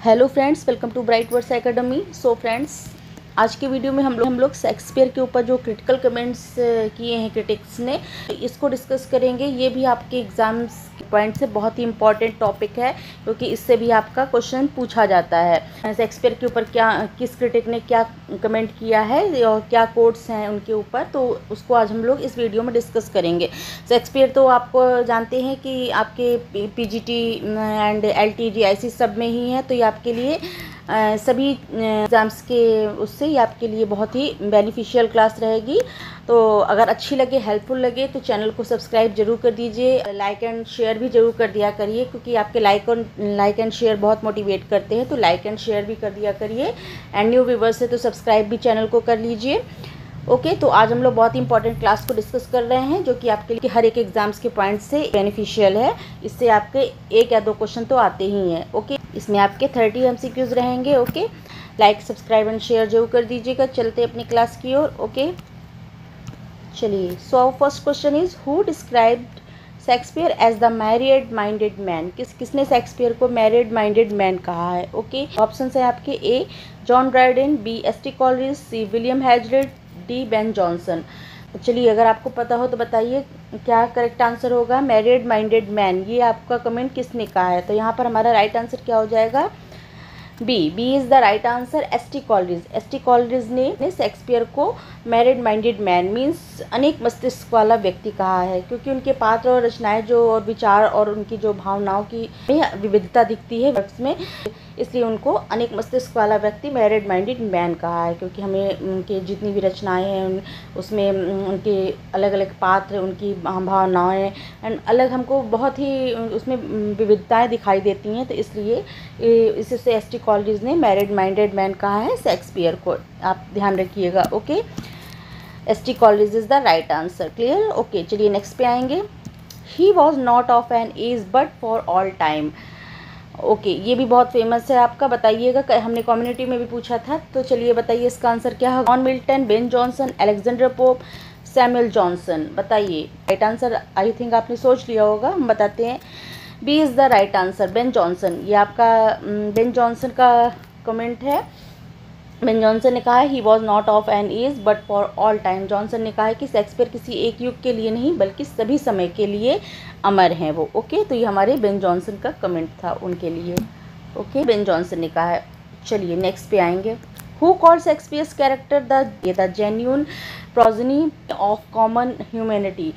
Hello friends, welcome to Bright Words Academy. So friends, आज की video में हम लोग शेक्सपियर के ऊपर जो क्रिटिकल कमेंट्स किए हैं क्रिटिक्स ने, इसको डिस्कस करेंगे। ये भी आपके एग्जाम्स पॉइंट से बहुत ही इंपॉर्टेंट टॉपिक है, क्योंकि इससे भी आपका क्वेश्चन पूछा जाता है। शेक्सपियर के ऊपर किस क्रिटिक ने क्या कमेंट किया है और क्या कोट्स हैं उनके ऊपर, तो उसको आज हम लोग इस वीडियो में डिस्कस करेंगे। शेक्सपियर तो आपको जानते हैं कि आपके पीजीटी एंड एलटीजी ऐसी सब में ही है, तो ये आपके लिए सभी एग्ज़ाम्स के उससे ये आपके लिए बहुत ही बेनिफिशियल क्लास रहेगी। तो अगर अच्छी लगे, हेल्पफुल लगे, तो चैनल को सब्सक्राइब जरूर कर दीजिए। लाइक एंड शेयर भी जरूर कर दिया करिए, क्योंकि आपके लाइक एंड शेयर बहुत मोटिवेट करते हैं। तो लाइक एंड शेयर भी कर दिया करिए। एंड न्यू व्यूवर्स है तो सब्सक्राइब भी चैनल को कर लीजिए। ओके, तो आज हम लोग बहुत ही इंपॉर्टेंट क्लास को डिस्कस कर रहे हैं, जो कि आपके लिए हर एक एग्जाम्स के पॉइंट से बेनिफिशियल है। इससे आपके एक या दो क्वेश्चन तो आते ही हैं। ओके, इसमें आपके 30 MCQs रहेंगे। Okay, like subscribe and share जरूर कर दीजिएगा। चलते अपनी क्लास की ओर। ओके, चलिए। So first question is, who described Shakespeare as the married minded man. किसने शेक्सपियर को मैरिड माइंडेड मैन कहा है? ओके, ऑप्शन है आपके A John Dryden, B S T. Coleridge, C William Hazlitt, D Ben Jonson. चलिए, अगर आपको पता हो तो बताइए क्या करेक्ट आंसर होगा। मैरिड माइंडेड मैन, ये आपका कमेंट किसने कहा है? तो यहाँ पर हमारा राइट आंसर क्या हो जाएगा? B is the right answer. S T. Coleridge, S T. Coleridge ने शेक्सपियर को मैरिड माइंडेड मैन मीन्स अनेक मस्तिष्क वाला व्यक्ति कहा है, क्योंकि उनके पात्र और रचनाएं जो और विचार और उनकी जो भावनाओं की विविधता दिखती है वर्क्स में, इसलिए उनको अनेक मस्तिष्क वाला व्यक्ति मैरिड माइंडेड मैन कहा है। क्योंकि हमें उनके जितनी भी रचनाएं हैं उसमें उनके अलग अलग पात्र, उनकी भावनाएं एंड अलग हमको बहुत ही उसमें विविधताएं दिखाई देती हैं। तो इसलिए इससे एस.टी. कॉलरिज ने मैरिड माइंडेड मैन कहा है शेक्सपियर को। आप ध्यान रखिएगा। Okay, S T. Coleridge is the right answer. Clear? Okay, चलिए नेक्स्ट पे आएंगे। He was not of an age but for all time. Okay, ये भी बहुत फेमस है आपका, बताइएगा। हमने कम्युनिटी में भी पूछा था, तो चलिए बताइए इसका आंसर क्या है। John Milton, Ben Jonson, Alexander Pope, Samuel Johnson. बताइए राइट आंसर। आई थिंक आपने सोच लिया होगा, हम बताते हैं। B is the right answer, Ben Jonson. ये आपका बेन जॉनसन का कमेंट है। बेन जॉनसन ने कहा है he was not of an age but for all time. Jonson ने कहा है कि शेक्सपियर किसी एक युग के लिए नहीं बल्कि सभी समय के लिए अमर हैं वो। ओके, तो ये हमारे बेन जॉनसन का कमेंट था उनके लिए। ओके, बेन जॉनसन ने कहा है। चलिए नेक्स्ट पे आएंगे। Who called Shakespeare's character the genuine progeny of common humanity.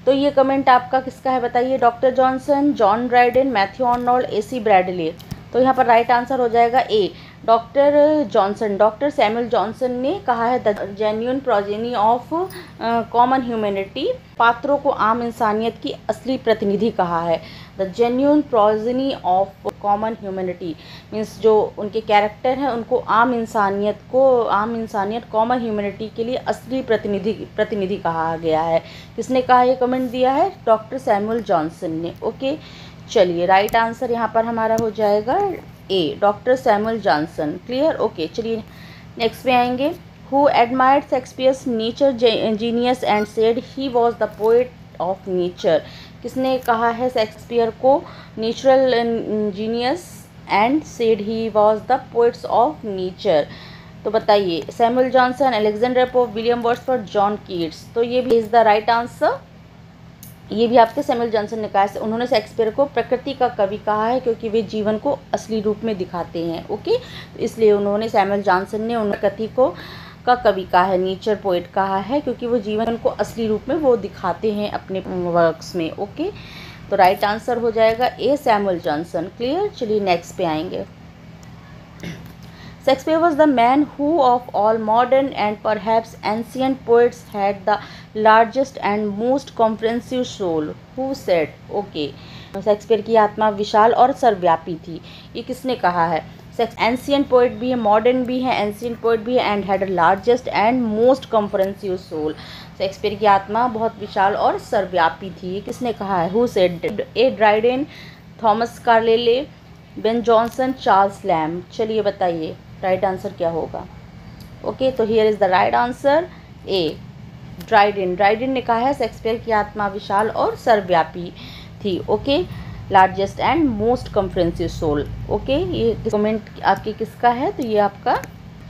तो ये कमेंट आपका किसका है बताइए। Doctor Johnson, John Dryden, Matthew Arnold, A C. Bradley. तो यहाँ पर राइट आंसर हो जाएगा A, doctor Johnson. Doctor Samuel Johnson ने कहा है the genuine progeny of common humanity, पात्रों को आम इंसानियत की असली प्रतिनिधि कहा है। The genuine progeny of common humanity means जो उनके कैरेक्टर हैं उनको आम इंसानियत कॉमन ह्यूमैनिटी के लिए असली प्रतिनिधि कहा गया है। किसने कहा, ये कमेंट दिया है? डॉक्टर सैमुअल जॉनसन ने। ओके, चलिए राइट आंसर यहाँ पर हमारा हो जाएगा A, doctor Samuel Johnson. Clear? Okay, चलिए नेक्स्ट पे आएंगे। Who admired Shakespeare's nature genius and said he was the poet of nature. किसने कहा है शेक्सपियर को natural genius and said he was the poets of nature? तो बताइए Samuel Johnson, Alexander Pope, William Wordsworth, John Keats. तो ये भी is the right answer. ये भी आपके सैमुअल जॉनसन ने कहा है। उन्होंने शेक्सपियर को प्रकृति का कवि कहा है, क्योंकि वे जीवन को असली रूप में दिखाते हैं। ओके, तो इसलिए उन्होंने सैमुअल जॉनसन ने उन प्रकृति को का कवि कहा है, नेचर पोएट कहा है, क्योंकि वो जीवन को असली रूप में वो दिखाते हैं अपने वर्क्स में। ओके, तो राइट आंसर हो जाएगा ए, सैमुअल जॉनसन। क्लियर? चलिए नेक्स्ट पे आएंगे। Shakespeare was the man who of all modern and perhaps ancient poets had the largest and most comprehensive soul. Who said? Okay. Shakespeare की आत्मा विशाल और सर्वव्यापी थी। ये किसने कहा है? एंशियंट पोएट भी है, मॉडर्न भी है, एंशियंट पोएट भी है and had largest and most comprehensive soul. Shakespeare की आत्मा बहुत विशाल और सर्वव्यापी थी। ये किसने कहा है? Who said? A Dryden, Thomas Carlyle, Ben Jonson, Charles Lamb. चलिए बताइए राइट आंसर क्या होगा। ओके, तो here is the right answer A, Dryden. Dryden ने कहा है शेक्सपियर की आत्मा विशाल और सर्वव्यापी थी। Okay, largest and most comprehensive soul. Okay, ये कमेंट आपके किसका है? तो ये आपका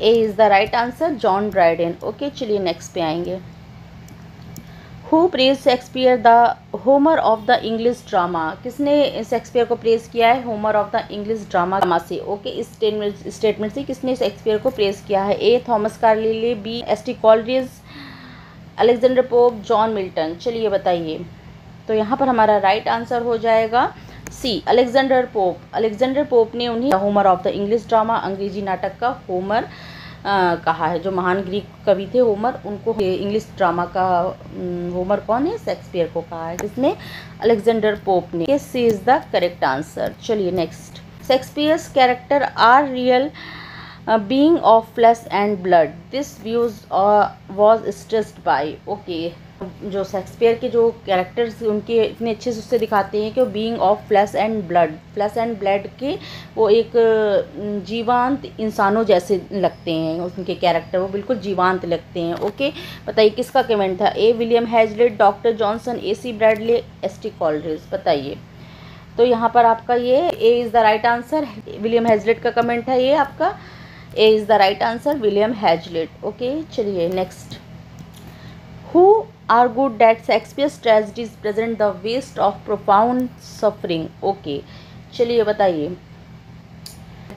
A is the right answer, John Dryden. Okay, चलिए नेक्स्ट पे आएंगे। Who praise Shakespeare the Homer of the English drama? किसने शेक्सपियर को प्रेज किया है Homer of the English drama से? ओके, इस स्टेटमेंट से किसने शेक्सपियर को प्रेज किया है? A Thomas Carlyle, B S T. Coleridge, Alexander Pope, John Milton. चलिए बताइए। तो यहाँ पर हमारा राइट आंसर हो जाएगा सी, अलेक्जेंडर पोप। अलेक्जेंडर पोप ने उन्हें Homer of the English drama, अंग्रेजी नाटक का होमर कहा है। जो महान ग्रीक कवि थे होमर, उनको इंग्लिश ड्रामा का होमर कौन है? शेक्सपियर को कहा है। किसने? अलेक्जेंडर पोप ने। C is the correct answer. चलिए next. Shakespeare's character are real being of flesh and blood, this views was stressed by. Okay, जो शेक्सपियर के जो कैरेक्टर्स उनके इतने अच्छे से उससे दिखाते हैं कि वो being of flesh and blood, flash and blood के वो एक जीवांत इंसानों जैसे लगते हैं। उनके कैरेक्टर वो बिल्कुल जीवांत लगते हैं। ओके, बताइए किसका कमेंट था? A William Hazlitt, doctor Johnson, A C. Bradley, S T. Coleridge. बताइए। तो यहाँ पर आपका ये A is the right answer, William Hazlitt का कमेंट है ये आपका। A is the right answer, William Hazlitt. Okay, चलिए next. Who argued that Shakespeare's tragedies present the waste of profound suffering। Okay, चलिए बताइए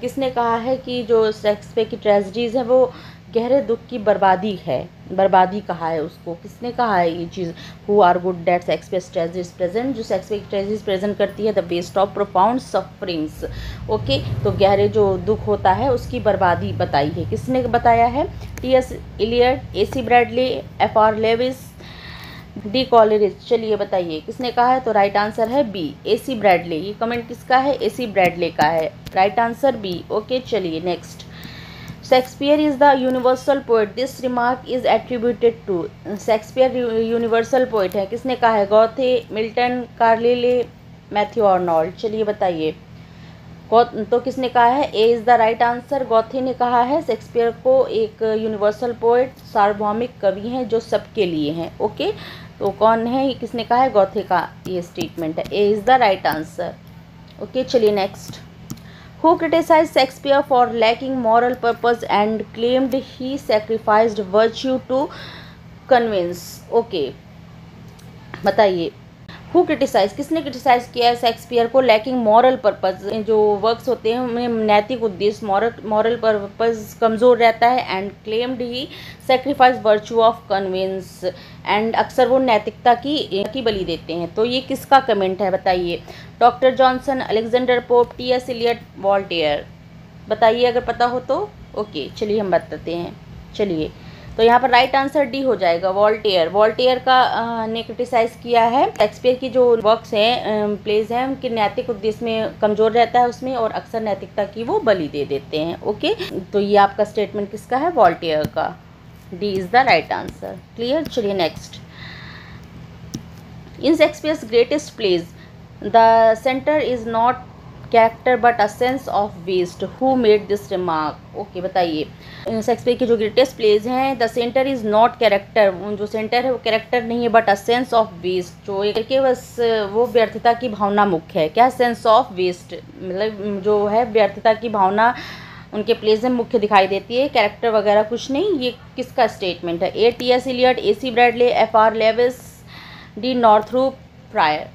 किसने कहा है कि जो शेक्सपियर की ट्रेजेडीज़ है वो गहरे दुख की बर्बादी है, बर्बादी कहा है उसको? किसने कहा है ये चीज़? Who argued that Shakespeare's tragedies present, जो शेक्सपियर की ट्रेजेडीज प्रेजेंट करती है the waste of profound sufferings. Okay, तो गहरे जो दुख होता है उसकी बर्बादी बताई है। किसने बताया है? T S. Eliot, A C. Bradley, F R. Leavis, D Coleridge. चलिए बताइए किसने कहा है? तो राइट आंसर है बी, ए.सी. ब्रैडले। ये कमेंट किसका है? ए.सी. ब्रैडले का है। Right answer B. ओके, चलिए next. Shakespeare is the universal poet, this remark is attributed to. Shakespeare universal poet है, किसने कहा है? Goethe, Milton, Carlyle, Matthew Arnold. चलिए बताइए। तो किसने कहा है? A is the right answer, गॉथे ने कहा है शेक्सपियर को एक यूनिवर्सल पोएट, सार्वभौमिक कवि हैं जो सबके लिए हैं। ओके, तो कौन है? किसने कहा है? गॉथे का ये स्टेटमेंट है। A is the right answer. Okay, चलिए next. Who criticized Shakespeare for lacking moral purpose and claimed he sacrificed virtue to convince? Okay, बताइए। Who criticized, किसने क्रिटिसाइज किया है शेक्सपियर को लैकिंग मॉरल पर्पज़? जो वर्क्स होते हैं उनमें नैतिक उद्देश्य, मॉरल पर्पज़ कमज़ोर रहता है। And claimed he sacrifice virtue of convince, and अक्सर वो नैतिकता की बलि देते हैं। तो ये किसका कमेंट है? बताइए। Doctor Johnson, Alexander Pope, T S. Eliot, Voltaire. बताइए अगर पता हो तो। ओके, चलिए हम बताते हैं। चलिए, तो यहाँ पर राइट आंसर डी हो जाएगा, वॉल्टेयर। वॉल्टेयर का ने क्रिटिसाइज़ किया है शेक्सपियर की जो वर्क्स हैं, प्लेज हैं, उनके नैतिक उद्देश्य में कमज़ोर रहता है उसमें, और अक्सर नैतिकता की वो बलि दे देते हैं। ओके, तो ये आपका स्टेटमेंट किसका है? वॉल्टेयर का। D is the right answer. Clear? चलिए next. In Shakespeare's greatest plays the centre is not character but a sense of waste, who made this remark? Okay, बताइए। शेक्सपियर के जो ग्रेटेस्ट प्लेज हैं, the centre is not character, जो centre है वो character नहीं है, but a sense of waste, जो एक के बस वो व्यर्थता की भावना मुख्य है। क्या? सेंस ऑफ वेस्ट, मतलब जो है व्यर्थता की भावना उनके प्लेज में मुख्य दिखाई देती है, कैरेक्टर वगैरह कुछ नहीं। ये किसका स्टेटमेंट है? A T S. Eliot, A C. Bradley, F R. Leavis, D Northrop Frye.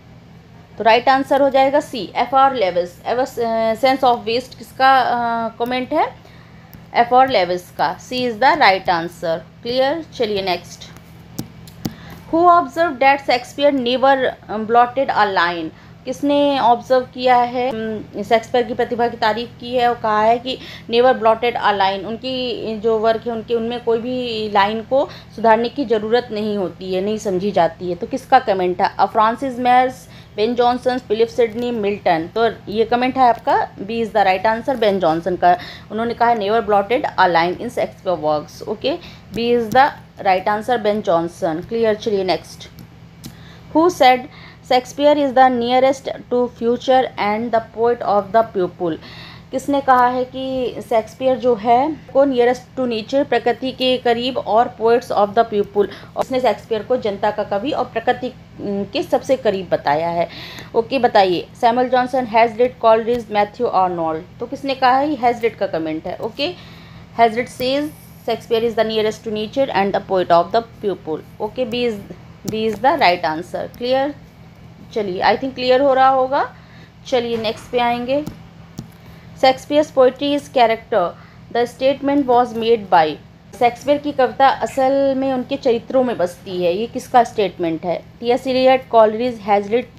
तो राइट आंसर हो जाएगा C, F R. Leavis. Sense of waste किसका कमेंट है? एफ.आर. लेविस का। C is the right answer. Clear? चलिए next. Who observe that Shakespeare never blotted a line? किसने observe किया है शेक्सपियर की प्रतिभा की तारीफ़ की है और कहा है कि नेवर ब्लॉटेड अ लाइन, उनकी जो वर्क है उनके उनमें कोई भी लाइन को सुधारने की ज़रूरत नहीं होती है, नहीं समझी जाती है? तो किसका कमेंट है? Francis Meres, Ben Jonson, Philip Sidney, Milton. तो ये कमेंट है आपका B is the right answer, Ben Jonson का। उन्होंने कहा है never blotted a line in Shakespeare works. Okay, B is the right answer, Ben Jonson. Clear? चलिए next. Who said Shakespeare is the nearest to future and the poet of the people? किसने कहा है कि Shakespeare जो है को nearest to nature, प्रकृति के करीब, और पोएट्स ऑफ द पीपुल, उसने शेक्सपियर को जनता का कवि और प्रकृति के सबसे करीब बताया है। ओके, बताइए। Samuel Johnson Hazlitt Coleridge, Matthew Arnold. तो किसने कहा है? हैज़ रिड का कमेंट है। Okay, Hazlitt says Shakespeare is the nearest to nature and the poet of the people. Okay, B is the right answer. Clear? चलिए, I think clear हो रहा होगा। चलिए नेक्स्ट पे आएंगे। Shakespeare's poetry is character, the statement was made by. Shakespeare की कविता असल में उनके चरित्रों में बसती है, ये किसका स्टेटमेंट है? T S. Eliot, Coleridge, Hazlitt,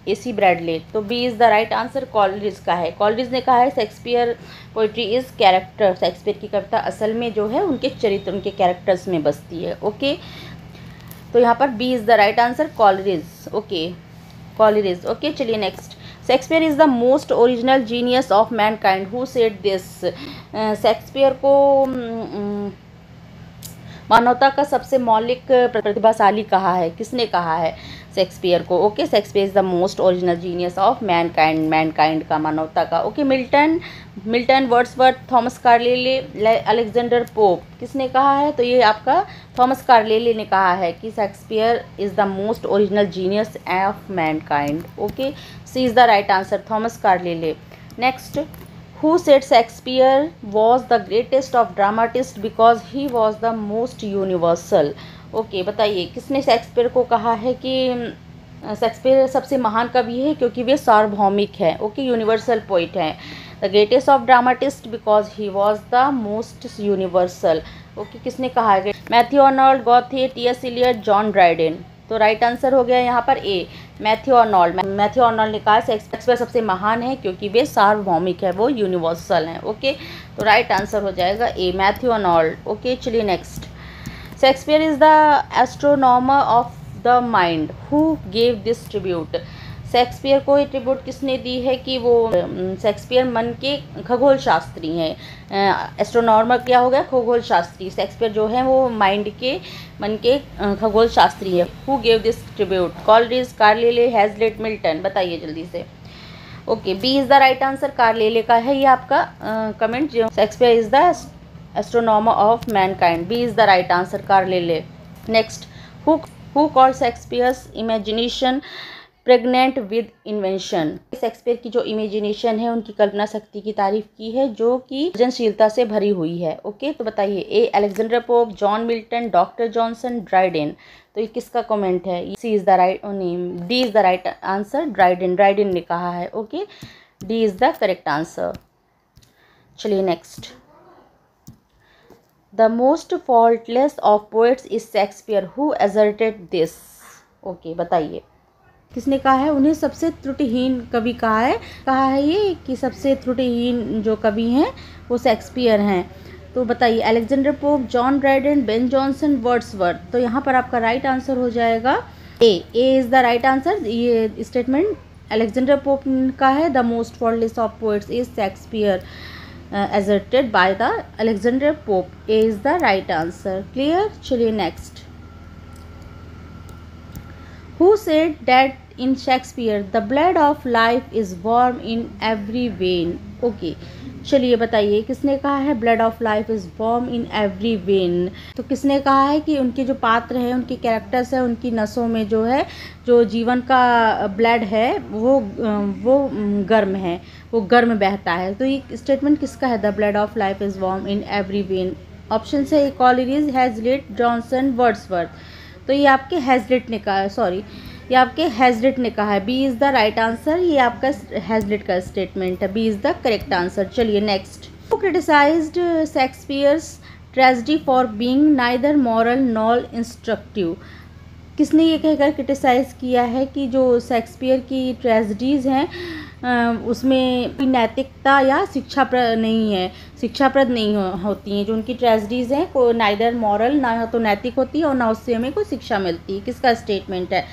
A C. Bradley. तो B is the right answer, Coleridge का है। कॉलरिज ने कहा है Shakespeare poetry is character, Shakespeare की कविता असल में जो है उनके चरित्र, उनके कैरेक्टर्स में बसती है। ओके, तो यहाँ पर B is the right answer, Coleridge. Okay, Coleridge. Okay, चलिए next. Shakespeare is the most original genius of mankind, who said this. Shakespeare को मानवता का सबसे मौलिक प्रतिभाशाली कहा है, किसने कहा है शेक्सपियर को? Okay, Shakespeare is the most original genius of mankind, mankind का, मानवता का। Okay, Milton, Wordsworth, Thomas Carlyle, Alexander Pope, किसने कहा है? तो ये आपका थॉमस कार्लाइल ने कहा है कि Shakespeare is the most original genius of mankind. Okay, C is the right answer, Thomas Carlyle. Next, Who said Shakespeare was the greatest of dramatists because he was the most universal? Okay, बताइए किसने Shakespeare को कहा है कि Shakespeare सबसे महान कवि है क्योंकि वे सार्वभौमिक हैं। ओके, यूनिवर्सल पोइट हैं। The greatest of dramatist because he was the most universal. Okay, किसने कहा है? Matthew Arnold, Goethe, T S. Eliot, John Dryden. तो राइट आंसर हो गया यहाँ पर A, Matthew Arnold. Matthew Arnold ने कहा शेक्सपियर सबसे महान है क्योंकि वे सार्वभौमिक है, वो यूनिवर्सल हैं। ओके, तो राइट आंसर हो जाएगा ए, मैथ्यू आर्नोल्ड। ओके, चलिए next. Shakespeare is the astronomer of the mind, who gave this tribute. Shakespeare को ये ट्रिब्यूट किसने दी है कि वो शेक्सपियर मन के खगोल शास्त्री हैं। एस्ट्रोनॉमर क्या हो गया? खगोल शास्त्री। शेक्सपियर जो है वो माइंड के, मन के खगोल शास्त्री है। Who gave this tribute? Coleridge, Carlyle, Hazlitt, Milton. बताइए जल्दी से। Okay, B is the right answer, Carlyle का है ये आपका कमेंट। जो Shakespeare is the astronomer of mankind, B is the right answer, Carlyle. Next, who called Shakespeare's imagination pregnant with invention. Shakespeare की जो इमेजिनेशन है, उनकी कल्पना शक्ति की तारीफ की है जो कि सृजनशीलता से भरी हुई है। ओके, तो बताइए A, Alexander Pope, John Milton, doctor Johnson, Dryden. तो ये किसका कमेंट है? C is the right, D is the right answer, Dryden. Dryden ने कहा है। Okay, D is the correct answer. चलिए next. The most faultless of poets is Shakespeare, who asserted this. Okay, बताइए किसने कहा है? उन्हें सबसे त्रुटिहीन कवि कहा है ये कि सबसे त्रुटिहीन जो कवि हैं वो शेक्सपियर हैं। तो बताइए Alexander Pope, John Dryden, Ben Jonson, Wordsworth. तो यहाँ पर आपका राइट आंसर हो जाएगा ए, इज़ द राइट आंसर। ये स्टेटमेंट अलेक्जेंडर पोप का है। The most faultless of poets is Shakespeare asserted by the Alexander Pope. A is the right answer. Clear? चलिए next. Who said that in Shakespeare the blood of life is warm in every vein? Okay. चलिए बताइए किसने कहा है blood of life is warm in every when. तो किसने कहा है कि उनके जो पात्र हैं, उनके कैरेक्टर्स हैं, उनकी नसों में जो है जो जीवन का ब्लड है वो गर्म है, वो गर्म बहता है। तो ये स्टेटमेंट किसका है? The blood of life is warm in every when. Option है कॉलरिज, हैज़लिट, जॉनसन, वर्ड्सवर्थ। तो ये आपके हैज़लिट ने कहा है, सॉरी ये आपके हैज़लिट ने कहा है। B is the right answer. ये आपका हैज़लिट का स्टेटमेंट है। B is the correct answer. चलिए next. Who criticised Shakespeare's tragedy for being neither moral nor instructive. किसने ये कहकर क्रिटिसाइज़ किया है कि जो शेक्सपियर की ट्रेजेडीज़ हैं उसमें नैतिकता या शिक्षाप्रद नहीं होती हैं। जो उनकी ट्रेजेडीज़ हैं को नाइदर मॉरल, ना तो नैतिक होती है और ना उससे हमें कोई शिक्षा मिलती है। किसका स्टेटमेंट है?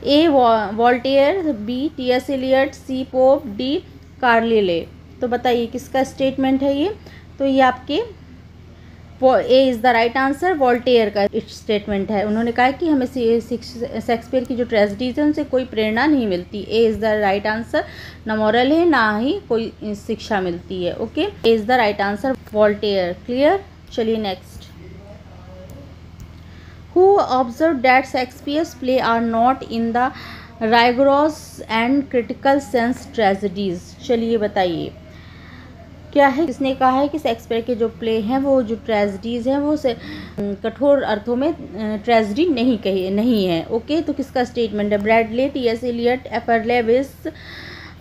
ए, वॉल्टेयर, बी, टी.एस. इलियट, सी, पोप, डी, कार्लाइल। तो बताइए किसका स्टेटमेंट है ये? तो ये आपके ए is the right answer Voltaire का स्टेटमेंट है। उन्होंने कहा कि हमें शेक्सपियर की जो ट्रेजेडीज हैं उनसे कोई प्रेरणा नहीं मिलती। A is the right answer, ना मॉरल है ना ही कोई शिक्षा मिलती है। Okay, A is the right answer Voltaire. Clear. चलिए next. Who observe that Shakespeare's play are not in the rigorous and critical sense tragedies. चलिए बताइए क्या है, किसने कहा है कि शेक्सपियर के जो प्ले हैं वो जो ट्रेजेडीज़ हैं वो से कठोर अर्थों में ट्रेजेडी नहीं है। ओके, तो किसका स्टेटमेंट है? Bradley, T S. Eliot, F R. Leavis,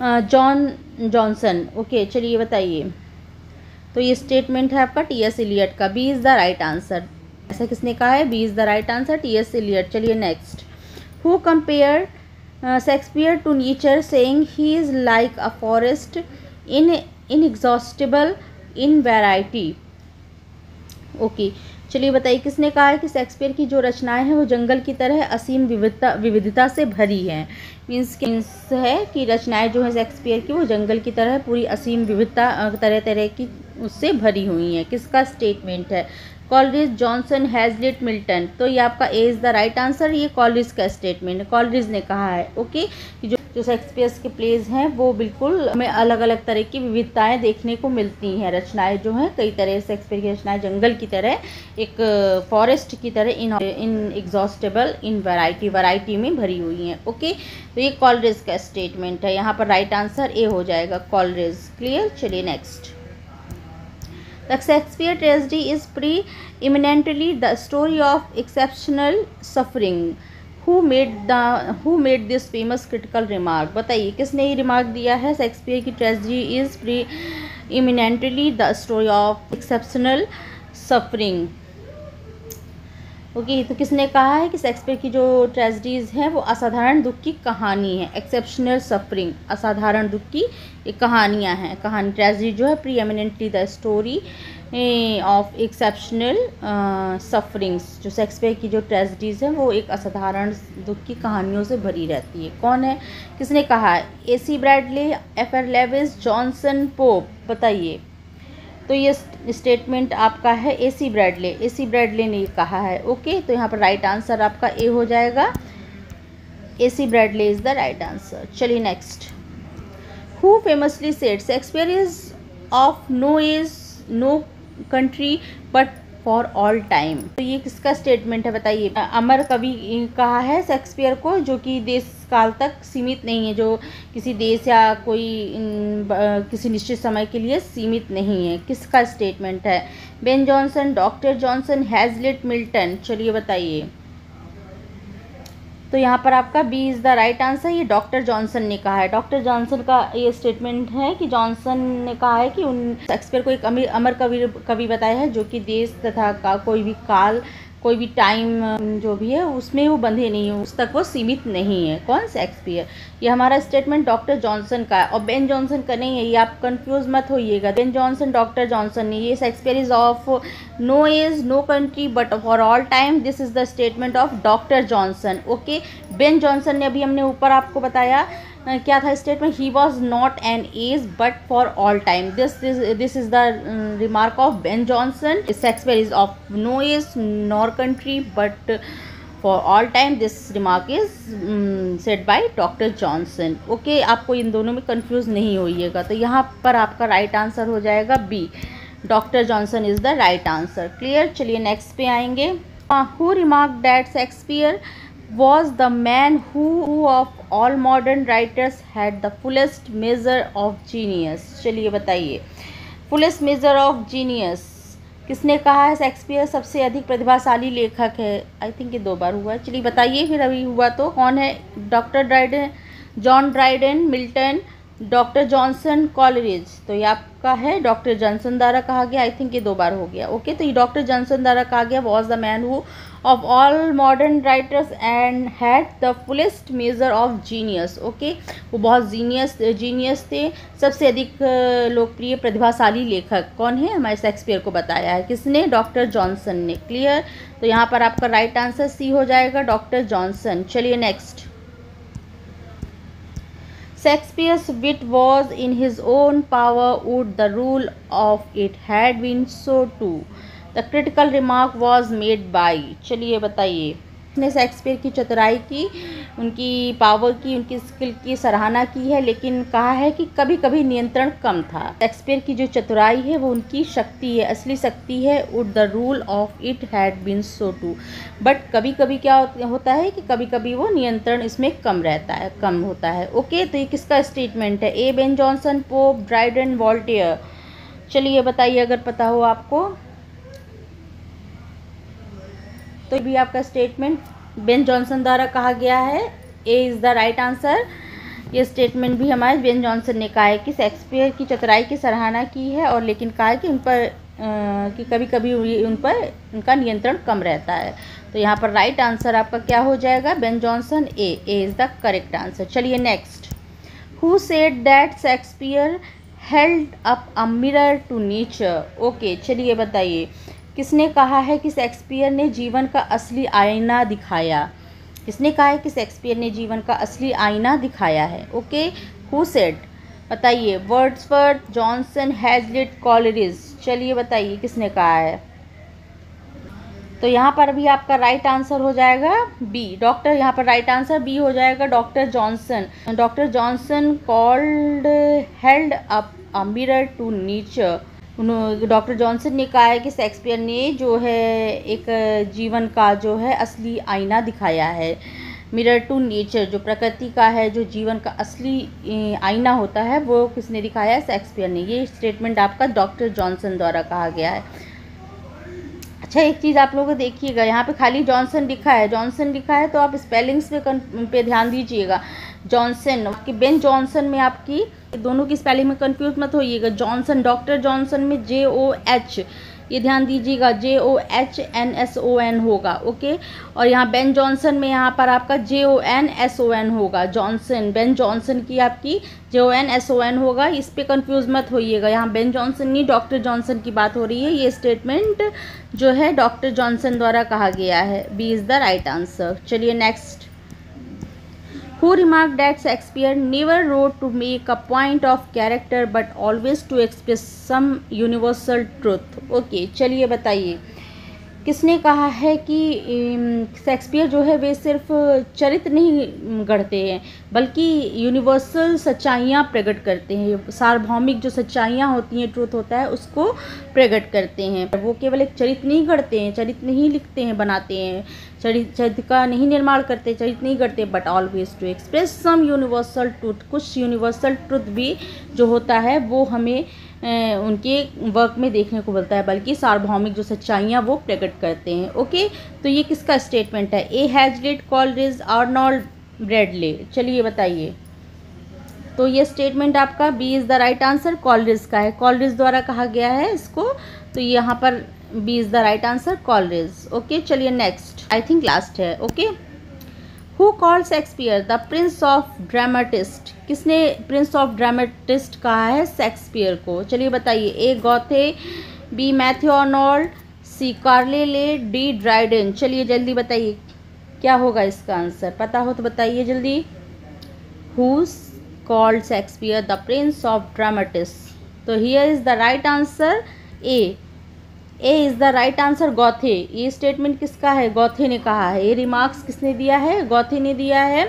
John Johnson. Okay, चलिए बताइए। तो ये स्टेटमेंट है आपका टी.एस. एलियट का। B is the right answer. ऐसा किसने कहा है? B is the right answer, T S. Eliot. चलिए next. Who compare Shakespeare to nature saying he is like a forest inexhaustible in variety. Okay, चलिए बताइए किसने कहा है कि शेक्सपियर की जो रचनाएं हैं वो जंगल की तरह असीम विविधता से भरी हैं। मीन्स है कि रचनाएं जो हैं शेक्सपियर की वो जंगल की तरह पूरी असीम विविधता तरह तरह की उससे भरी हुई हैं। किसका स्टेटमेंट है? Coleridge, Johnson, Hazlitt, Milton. तो ये आपका A is the right answer. ये कॉलरिज का स्टेटमेंट है, कॉलरिज ने कहा है। ओके, जो शेक्सपियर के प्लेज हैं वो बिल्कुल हमें अलग अलग तरह की विविधताएं देखने को मिलती हैं। रचनाएं जो हैं कई तरह, शेक्सपियर की रचनाएं जंगल की तरह, एक फॉरेस्ट की तरह इन एग्जॉस्टेबल इन वैरायटी में भरी हुई हैं। ओके, तो ये कॉलरिज का स्टेटमेंट है। यहाँ पर राइट आंसर ए हो जाएगा, कॉलरिज। क्लियर। चलिए next. The Shakespeare tragedy is pre-eminently the story of exceptional suffering. Who made this famous critical remark? बताइए किसने ये रिमार्क दिया है? शेक्सपियर की tragedy is pre-eminently the story of exceptional suffering. Okay, तो किसने कहा है कि शेक्सपियर की जो ट्रेजेडीज़ हैं वो असाधारण दुख की कहानी है। एक्सेप्शनल सफरिंग, असाधारण दुख की कहानियाँ हैं। कहानी ट्रेजेडी जो है pre eminently the story of exceptional sufferings. जो शेक्सपियर की जो ट्रेजेडीज़ हैं वो एक असाधारण दुख की कहानियों से भरी रहती है। कौन है, किसने कहा है? A C. Bradley, F R. Leavis, Johnson, Pope. बताइए। तो ये स्टेटमेंट आपका है ए.सी. ब्रैडले। ए.सी. ब्रैडले ने कहा है। ओके, तो यहाँ पर राइट आंसर आपका ए हो जाएगा, A C. Bradley is the right answer. चलिए next. Who famously said Shakespeare is of no age no country but for all time. तो ये किसका स्टेटमेंट है? बताइए। अमर कवि कहा है शेक्सपियर को, जो कि देश काल तक सीमित नहीं है, जो किसी देश या कोई किसी निश्चित समय के लिए सीमित नहीं है। किसका स्टेटमेंट है? Ben Jonson, Doctor Johnson, Hazlitt, Milton. चलिए बताइए। तो यहाँ पर आपका B is the right answer. ये डॉक्टर जॉनसन ने कहा है। डॉक्टर जॉनसन का ये स्टेटमेंट है कि जॉनसन ने कहा है कि उन शेक्सपियर को एक अमर कवि बताया है, जो कि देश तथा कोई भी काल, कोई भी टाइम जो भी है उसमें वो बंधे नहीं हो, उस तक वो सीमित नहीं है। कौन? शेक्सपियर। ये हमारा स्टेटमेंट डॉक्टर जॉनसन का है और बेन जॉनसन का नहीं है। ये आप कंफ्यूज मत होइएगा। बेन जॉनसन, डॉक्टर जॉनसन नहीं। ये Shakespeare is of no age no country but for all time. This is the statement of Doctor Johnson. Okay, Ben Jonson ने अभी हमने ऊपर आपको बताया क्या था statement? He was not an age but for all time. This is the remark of Ben Jonson. Shakespeare is of no age nor country but for all time. This remark is said by doctor Johnson. Okay, आपको इन दोनों में confuse नहीं होइएगा। तो यहाँ पर आपका right answer हो जाएगा B, Doctor Johnson is the right answer. Clear. चलिए नेक्स्ट पे आएंगे। Who remark that Shakespeare was the man who of all modern writers had the fullest measure of genius। चलिए बताइए। fullest measure of genius किसने कहा है? Shakespeare सबसे अधिक प्रतिभाशाली लेखक है। आई थिंक ये 2 बार हुआ है। चलिए बताइए फिर, अभी हुआ तो कौन है? Doctor Dryden, John Dryden, Milton, doctor Johnson, Coleridge. तो ये आपका है डॉक्टर जॉनसन द्वारा कहा गया। आई थिंक ये 2 बार हो गया। ओके, तो ये डॉक्टर जॉनसन द्वारा कहा गया was the man who of all modern writers and had the fullest measure of genius। Okay, वो बहुत जीनियस थे, सबसे अधिक लोकप्रिय प्रतिभाशाली लेखक। कौन है? हमारे शेक्सपियर को बताया है। किसने? डॉक्टर जॉनसन ने। क्लियर। तो यहाँ पर आपका राइट आंसर सी हो जाएगा, डॉक्टर जॉनसन। चलिए next. Shakespeare's wit was in his own power, would the rule of it had been so too। The critical remark was made by, चलिए बताइए। उसने शेक्सपियर की चतुराई की, उनकी पावर की, उनकी स्किल की सराहना की है, लेकिन कहा है कि कभी कभी नियंत्रण कम था। शेक्सपियर की जो चतुराई है वो उनकी शक्ति है, असली शक्ति है। Would the rule of it had been so too, but कभी कभी क्या होता है कि कभी कभी वो नियंत्रण इसमें कम रहता है, कम होता है। ओके, तो ये किसका स्टेटमेंट है? A Ben Jonson, Pope, Dryden, Voltaire. चलिए बताइए अगर पता हो आपको तो। भी आपका स्टेटमेंट बेन जॉनसन द्वारा कहा गया है। A is the right answer. ये स्टेटमेंट भी हमारे बेन जॉनसन ने कहा है कि शेक्सपियर की चतुराई की सराहना की है, और लेकिन कहा है कि उन पर कि कभी कभी उन पर उनका नियंत्रण कम रहता है। तो यहाँ पर राइट आंसर आपका क्या हो जाएगा? Ben Jonson, A is the correct answer. चलिए next. Who said that Shakespeare held up a mirror to nature? Okay, चलिए बताइए किसने कहा है कि शेक्सपियर ने जीवन का असली आईना दिखाया? किसने कहा है कि शेक्सपियर ने जीवन का असली आईना दिखाया है? ओके, हु सेड, बताइए। Wordsworth, Johnson, Hazlitt, Coleridge. चलिए बताइए किसने कहा है? तो यहाँ पर भी आपका राइट आंसर हो जाएगा बी, डॉक्टर। यहाँ पर राइट आंसर बी हो जाएगा, Doctor Johnson. Doctor Johnson called held up a mirror to nature. Doctor Johnson ने कहा है कि शेक्सपियर ने जो है एक जीवन का जो है असली आईना दिखाया है। मिरर टू नेचर, जो प्रकृति का है, जो जीवन का असली आईना होता है, वो किसने दिखाया है? शेक्सपियर ने। ये स्टेटमेंट आपका डॉक्टर जॉनसन द्वारा कहा गया है। अच्छा, एक चीज़ आप लोग देखिएगा, यहाँ पे खाली जॉनसन लिखा है, जॉनसन लिखा है, तो आप स्पेलिंग्स पे ध्यान दीजिएगा। जॉनसन कि बेन जॉनसन में आपकी दोनों की स्पेलिंग में कंफ्यूज मत होइएगा। जॉनसन, डॉक्टर जॉनसन में JOH, ये ध्यान दीजिएगा, JOHNSON होगा। ओके, और यहाँ बेन जॉनसन में यहाँ पर आपका JONSON होगा। जॉनसन, बेन जॉनसन की आपकी JONSON होगा, इस पे कंफ्यूज मत होइएगा। यहाँ बेन जॉनसन नहीं, डॉक्टर जॉनसन की बात हो रही है। ये स्टेटमेंट जो है डॉक्टर जॉनसन द्वारा कहा गया है। B is the right answer. चलिए next. Who remarked that Shakespeare never wrote to make a point of character but always to express some universal truth? Okay, चलिए बताइए किसने कहा है कि शेक्सपियर जो है वे सिर्फ चरित्र नहीं गढ़ते हैं, बल्कि यूनिवर्सल सच्चाइयाँ प्रकट करते हैं। सार्वभौमिक जो सच्चाइयाँ होती हैं, ट्रूथ होता है, उसको प्रकट करते हैं। वो केवल एक चरित्र नहीं गढ़ते हैं, चरित्र नहीं लिखते हैं, बनाते हैं, चरित्र का नहीं निर्माण करते, चरित्र नहीं करते, but always to express some universal truth. कुछ यूनिवर्सल ट्रूथ भी जो होता है वो हमें उनके वर्क में देखने को मिलता है, बल्कि सार्वभौमिक जो सच्चाइयाँ वो प्रकट करते हैं। ओके, तो ये किसका स्टेटमेंट है? A Hazlitt, Coleridge, Arnold, Bradley. चलिए बताइए। तो ये स्टेटमेंट आपका B is the right answer, Coleridge का है। कॉलरिज द्वारा कहा गया है इसको, तो यहाँ पर B is the right answer, Coleridge. Okay, चलिए नेक्स्ट, आई थिंक लास्ट है। Okay, who called Shakespeare the prince of dramatist? किसने प्रिंस ऑफ ड्रामेटिस्ट कहा है शेक्सपियर को? चलिए बताइए। A Goethe, B Matthew Arnold, C Carlyle, D Dryden. चलिए जल्दी बताइए क्या होगा इसका आंसर, पता हो तो बताइए जल्दी। Who called Shakespeare the prince of dramatist? तो here is the right answer A is the right answer, Goethe. ये स्टेटमेंट किसका है? गॉथे ने कहा है। ये रिमार्क्स किसने दिया है? गॉथे ने दिया है।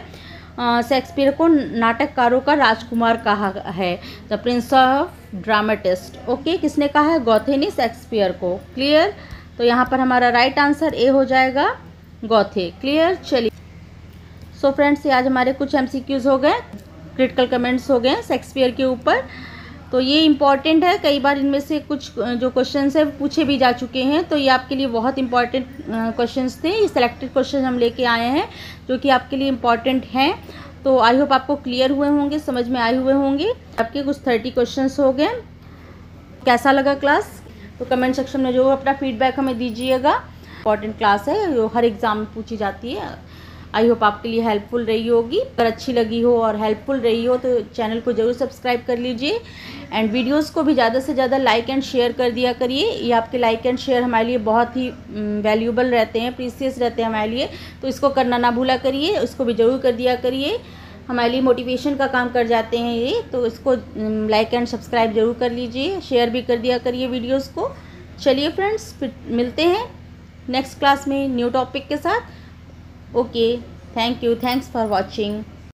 शेक्सपियर को नाटककारों का राजकुमार कहा है, the prince of dramatist. Okay, किसने कहा है? गॉथे ने शेक्सपियर को। क्लियर? तो यहाँ पर हमारा राइट आंसर ए हो जाएगा, गॉथे। क्लियर? चलिए, सो फ्रेंड्स, ये आज हमारे कुछ MCQs हो गए, क्रिटिकल कमेंट्स हो गए शेक्सपियर के ऊपर। तो ये इम्पॉर्टेंट है, कई बार इनमें से कुछ जो क्वेश्चंस है पूछे भी जा चुके हैं, तो ये आपके लिए बहुत इंपॉर्टेंट क्वेश्चंस थे। ये सिलेक्टेड क्वेश्चन हम लेके आए हैं जो कि आपके लिए इम्पॉर्टेंट हैं। तो आई होप आपको क्लियर हुए होंगे, समझ में आए हुए होंगे। आपके कुछ 30 क्वेश्चंस हो गए। कैसा लगा क्लास? तो कमेंट सेक्शन में जो अपना फीडबैक हमें दीजिएगा। इंपॉर्टेंट क्लास है, जो हर एग्ज़ाम में पूछी जाती है। आई होप आपके लिए हेल्पफुल रही होगी। अगर अच्छी लगी हो और हेल्पफुल रही हो तो चैनल को ज़रूर सब्सक्राइब कर लीजिए, एंड वीडियोस को भी ज़्यादा से ज़्यादा लाइक एंड शेयर कर दिया करिए। ये आपके लाइक एंड शेयर हमारे लिए बहुत ही वैल्यूबल रहते हैं, प्रीसियस रहते हैं हमारे लिए। तो इसको करना ना भूला करिए, इसको भी ज़रूर कर दिया करिए। हमारे लिए मोटिवेशन का काम कर जाते हैं ये, तो इसको लाइक एंड सब्सक्राइब ज़रूर कर लीजिए, शेयर भी कर दिया करिए वीडियोज़ को। चलिए फ्रेंड्स, फिर मिलते हैं नेक्स्ट क्लास में न्यू टॉपिक के साथ। Okay, thank you, thanks for watching.